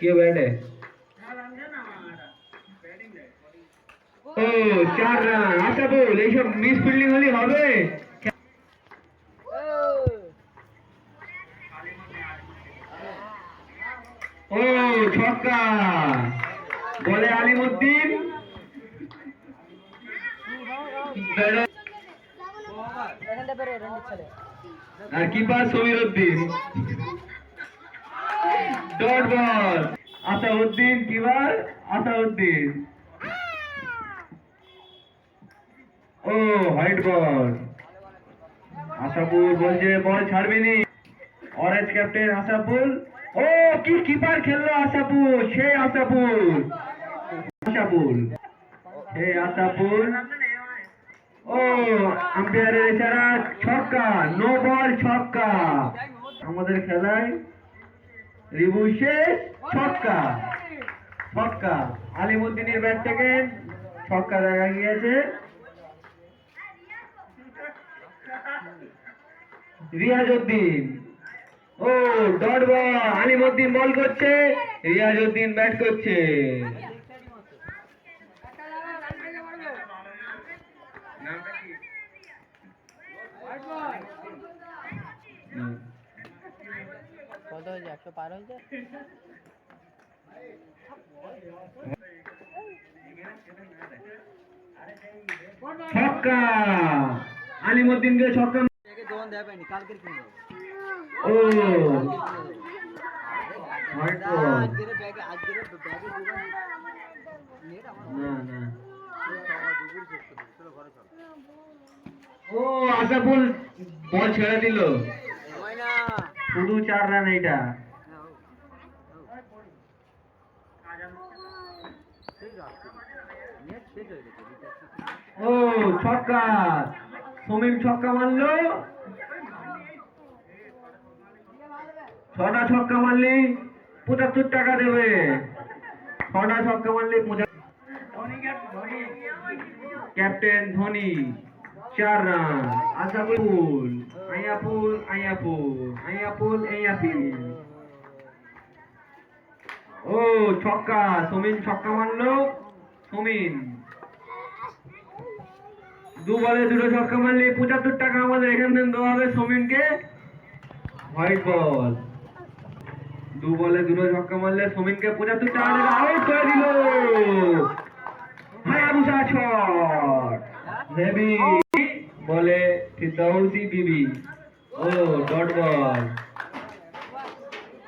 क्यों बैठे? ओ 4 রান। আচ্ছা বল এইসব মিস ফিল্ডিং হলি হবে? ও ছক্কা। বলে আলিমউদ্দিন। আর keeper Samiruddin. Dot ball. Asauddin keeper Asauddin. ও হোয়াইট বল। আশাপুর বলছে বল ছাড়বি নি। Orange captain Ashapur. ও কি কিপার খেললো আশাপুর। সেই আশাপুর। আশাপুর সেই আশাপুর। ও আম্পায়ারের ইশারা ছক্কা। নো বল ছক্কা। আমাদের খেলায় রিভু শেষ ছক্কা। ছক্কা। আলিমউদ্দিনের ব্যাট থেকে ছক্কা দেখা গিয়েছে। রিয়াজউদ্দিন। ও ডট বল। আলিমউদ্দিন বল করছে, রিয়াজউদ্দিন ব্যাট করছে। কত হয়েছে? 100 পার হয়েছে। ছক্কা। আলিমউদ্দিনকে ছক্কা। কালকের কিনবো। ও হোয়াইট বল। না না। ও আশাপুর বল ছেড়ে দিল। শুধু 4 রান এইটা। ও ছক্কা। সমীম ছক্কা মারলো। 6টা ছক্কা মারলি 75 টাকা দেবে। 6টা ছক্কা মারলি 75। Captain Dhoni 4 run. আশাপুর আইয়াপুর আইয়াপুর আইয়াপুর আইয়াপুর। ও ছক্কা। সমীন ছক্কা মারলো। সমীন 2 বলে 2টো ছক্কা মারলি 75 টাকা আমাদের এখান থেকে দেওয়া হবে সমীনকে। White ball. 2 বলে 2টো ছক্কা মারলে সমীনকে 75 টাকা দেবে। আউট করে দিল। Hayabusa shot. হেভি বলে ফিরদাউসি বিবি। ও ডট বল।